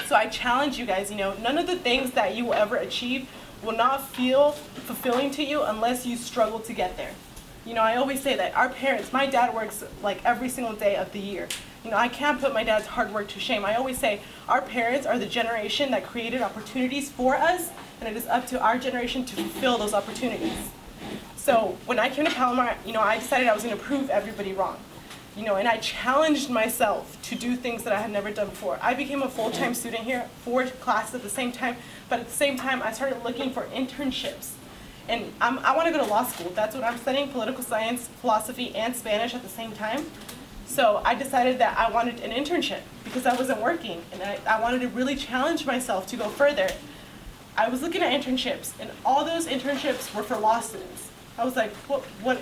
So I challenge you guys, none of the things that you will ever achieve will not feel fulfilling to you unless you struggle to get there. I always say that our parents, my dad works like every single day of the year. I can't put my dad's hard work to shame. I always say our parents are the generation that created opportunities for us, and it is up to our generation to fulfill those opportunities. So when I came to Palmoar, I decided I was going to prove everybody wrong. And I challenged myself to do things that I had never done before. I became a full-time student here, 4 classes at the same time, but at the same time, I started looking for internships. And I want to go to law school. That's what I'm studying, political science, philosophy, and Spanish at the same time. So I decided that I wanted an internship because I wasn't working, and I wanted to really challenge myself to go further. I was looking at internships, and all those internships were for law students. I was like, what?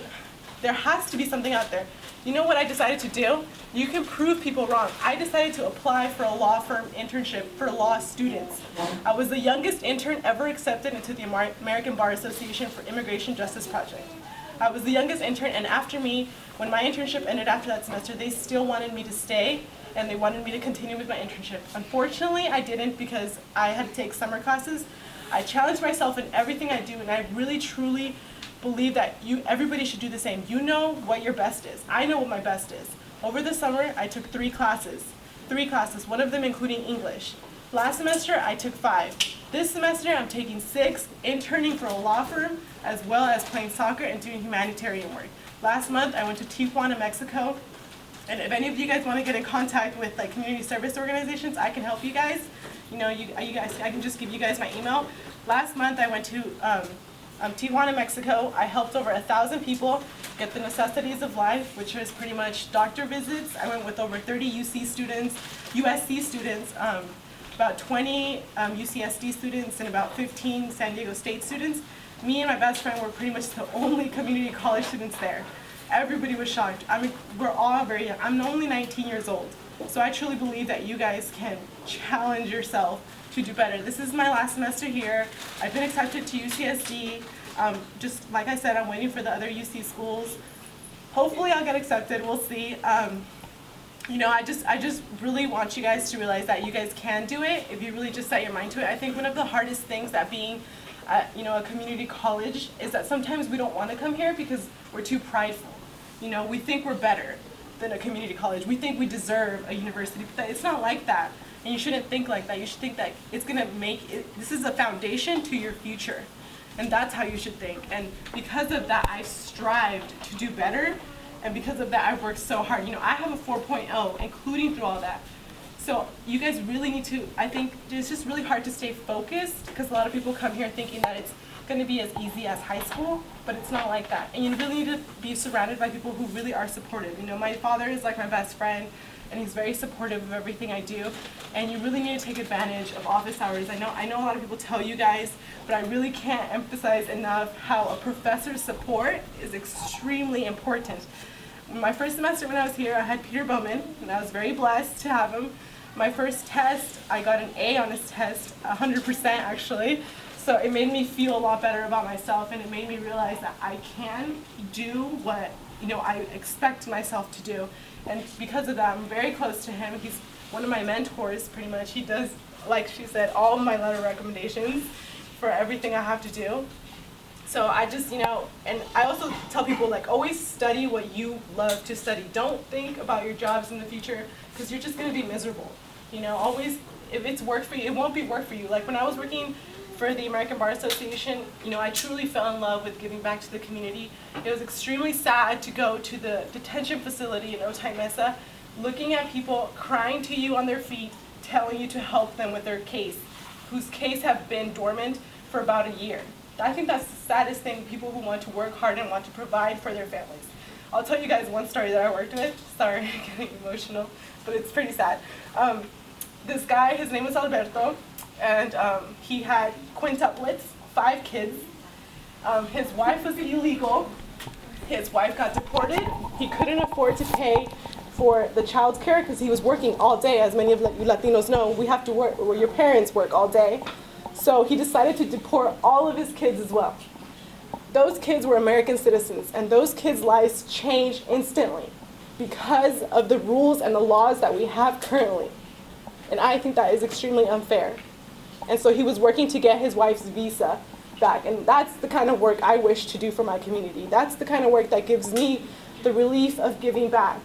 There has to be something out there. You know what I decided to do? You can prove people wrong. I decided to apply for a law firm internship for law students. I was the youngest intern ever accepted into the American Bar Association for Immigration Justice Project. I was the youngest intern, and after me, when my internship ended after that semester, they still wanted me to stay, and they wanted me to continue with my internship. Unfortunately, I didn't because I had to take summer classes. I challenged myself in everything I do, and I really, truly believe that everybody should do the same. You know what your best is. I know what my best is. Over the summer, I took 3 classes, one of them including English. Last semester, I took 5. This semester, I'm taking 6, interning for a law firm, as well as playing soccer and doing humanitarian work. Last month, I went to Tijuana, Mexico, and if any of you guys want to get in contact with community service organizations, I can help you guys. You guys, I can just give you guys my email. Last month, I went to Tijuana, Mexico. I helped over 1,000 people get the necessities of life, which was pretty much doctor visits. I went with over 30 USC students, about 20 UCSD students, and about 15 San Diego State students. Me and my best friend were pretty much the only community college students there. Everybody was shocked. I mean, we're all very young. I'm only 19 years old. So I truly believe that you guys can challenge yourself to do better. This is my last semester here. I've been accepted to UCSD. Just like I said, I'm waiting for the other UC schools. Hopefully I'll get accepted, we'll see. I just really want you guys to realize that you guys can do it if you really just set your mind to it. I think one of the hardest things that being a community college is that sometimes we don't want to come here because we're too prideful. We think we're better than a community college. We think we deserve a university, but it's not like that. And you shouldn't think like that. You should think that it's going to make it, this is a foundation to your future. And that's how you should think. And because of that, I strived to do better. And because of that, I've worked so hard. I have a 4.0, including through all that. So you guys really need to, I think it's just really hard to stay focused because a lot of people come here thinking that it's going to be as easy as high school, but it's not like that. And you really need to be surrounded by people who really are supportive. My father is like my best friend, and he's very supportive of everything I do. And you really need to take advantage of office hours. I know a lot of people tell you guys, but I really can't emphasize enough how a professor's support is extremely important. My first semester when I was here, I had Peter Bowman, and I was very blessed to have him. My first test, I got an A on this test, 100% actually. So it made me feel a lot better about myself, and it made me realize that I can do what I expect myself to do. And because of that, I'm very close to him. He's one of my mentors, pretty much. He does, like she said, all of my letter recommendations for everything I have to do. So I just, and I also tell people, always study what you love to study. Don't think about your jobs in the future, because you're just going to be miserable. Always, if it's work for you, it won't be work for you. Like when I was working for the American Bar Association, I truly fell in love with giving back to the community. It was extremely sad to go to the detention facility in M.E.CH.A, looking at people crying to you on their feet, telling you to help them with their case, whose case have been dormant for about a year. I think that's the saddest thing, people who want to work hard and want to provide for their families. I'll tell you guys one story that I worked with. Sorry, I'm getting emotional, but it's pretty sad. This guy, his name was Alberto, and he had quintuplets, 5 kids. His wife was illegal. His wife got deported. He couldn't afford to pay for the child care because he was working all day. As many of you Latinos know, we have to work, or your parents work all day. So he decided to deport all of his kids as well. Those kids were American citizens, and those kids' lives changed instantly because of the rules and the laws that we have currently. And I think that is extremely unfair. And so he was working to get his wife's visa back. And that's the kind of work I wish to do for my community. That's the kind of work that gives me the relief of giving back.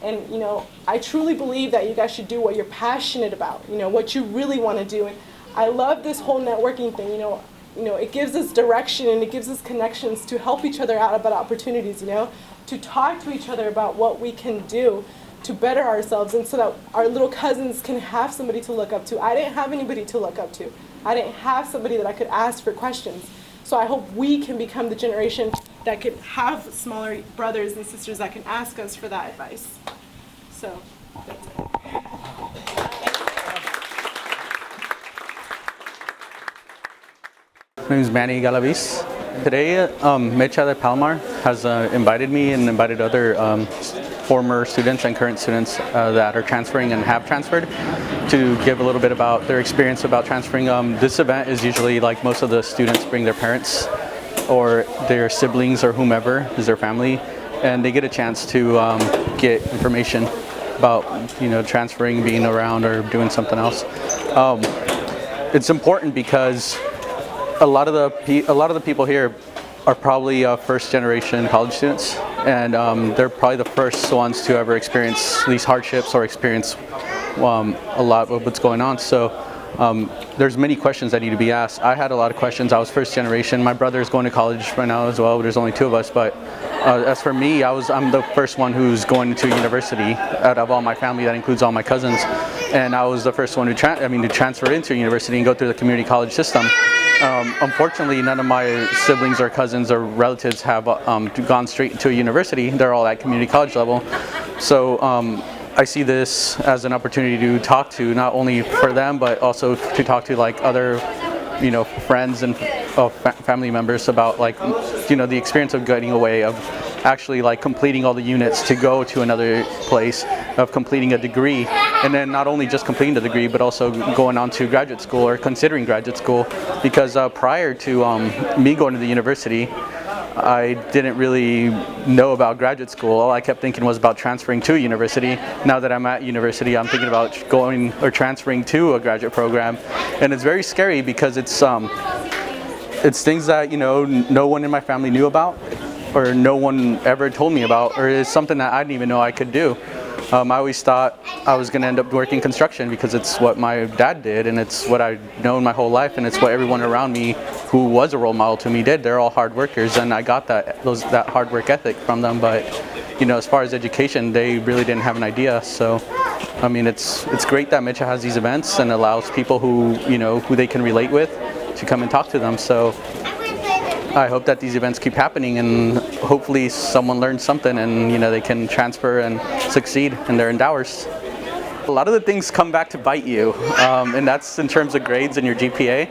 And, you know, I truly believe that you guys should do what you're passionate about, you know, what you really want to do. And I love this whole networking thing, you know, it gives us direction and it gives us connections to help each other out about opportunities, you know, to talk to each other about what we can do to better ourselves, and so that our little cousins can have somebody to look up to. I didn't have anybody to look up to. I didn't have somebody that I could ask for questions. So I hope we can become the generation that could have smaller brothers and sisters that can ask us for that advice. So that's it. My name is Manny Galaviz. Today, M.E.CH.A de Palmoar has invited me and invited other former students and current students that are transferring and have transferred to give a little bit about their experience about transferring. This event is usually, like most of the students, bring their parents or their siblings or whomever is their family, and they get a chance to get information about, you know, transferring, being around, or doing something else. It's important because a lot of the people here are probably first generation college students, and they're probably the first ones to ever experience these hardships or experience a lot of what's going on. So there's many questions that need to be asked. I had a lot of questions. I was first generation. My brother is going to college right now as well. There's only two of us, but as for me, I'm the first one who's going to university out of all my family. That includes all my cousins, and I was the first one to transfer into university and go through the community college system. Unfortunately, none of my siblings or cousins or relatives have gone straight into a university. They're all at community college level. So I see this as an opportunity to talk to, not only for them, but also to talk to like other, you know, friends and family members about, like, you know, the experience of getting away, of actually like completing all the units to go to another place, of completing a degree, and then not only just completing the degree but also going on to graduate school or considering graduate school. Because prior to me going to the university, I didn't really know about graduate school. All I kept thinking was about transferring to a university. Now that I'm at university, I'm thinking about going or transferring to a graduate program, and it's very scary because it's things that, you know, no one in my family knew about, or no one ever told me about, or is something that I didn't even know I could do. I always thought I was going to end up working construction because it's what my dad did, and it's what I've known my whole life, and it's what everyone around me who was a role model to me did. They're all hard workers, and I got that hard work ethic from them. But, you know, as far as education, they really didn't have an idea. So, I mean, it's great that M.E.CH.A has these events and allows people who, you know, who they can relate with to come and talk to them. So I hope that these events keep happening, and hopefully someone learns something, and, you know, they can transfer and succeed in their endeavors. A lot of the things come back to bite you, and that's in terms of grades and your GPA.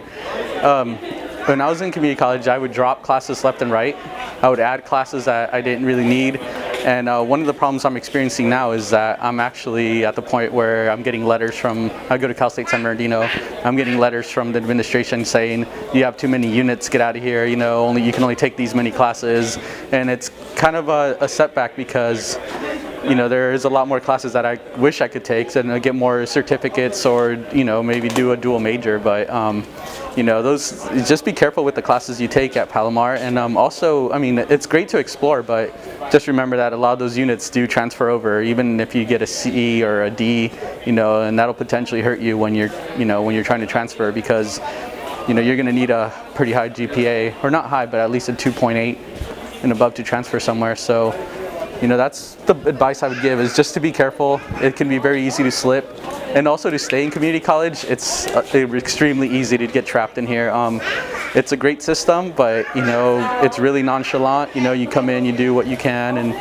When I was in community college, I would drop classes left and right. I would add classes that I didn't really need. And one of the problems I'm experiencing now is that I'm actually at the point where I'm getting letters from, I go to Cal State San Bernardino, I'm getting letters from the administration saying, you have too many units, get out of here, you know, you can only take these many classes. And it's kind of a setback because, you know, there's a lot more classes that I wish I could take and get more certificates, or, you know, maybe do a dual major. But you know, just be careful with the classes you take at Palmoar. And also, I mean, it's great to explore, but just remember that a lot of those units do transfer over, even if you get a C or a D, you know, and that'll potentially hurt you when you're trying to transfer, because, you know, you're going to need a pretty high GPA, or not high, but at least a 2.8 and above to transfer somewhere. So, you know, that's the advice I would give, is just to be careful. It can be very easy to slip. And also to stay in community college, it's extremely easy to get trapped in here. It's a great system, but, you know, it's really nonchalant. You know, you come in, you do what you can, and,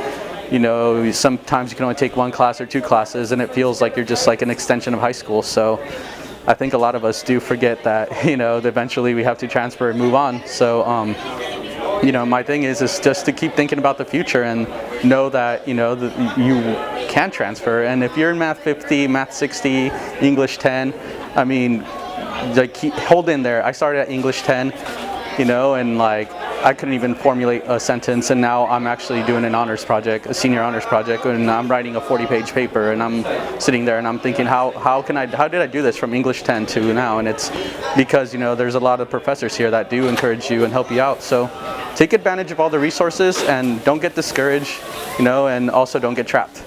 you know, sometimes you can only take one class or two classes, and it feels like you're just like an extension of high school. So I think a lot of us do forget that, you know, that eventually we have to transfer and move on. So, you know, my thing is just to keep thinking about the future and know that, you know, that you can transfer. And if you're in math 50, math 60, English 10, I mean, like, hold in there. I started at English 10, you know, and like I couldn't even formulate a sentence, and now I'm actually doing an honors project, a senior honors project, and I'm writing a 40-page paper, and I'm sitting there and I'm thinking, how did I do this from English 10 to now? And it's because, you know, there's a lot of professors here that do encourage you and help you out. So take advantage of all the resources and don't get discouraged, you know, and also don't get trapped.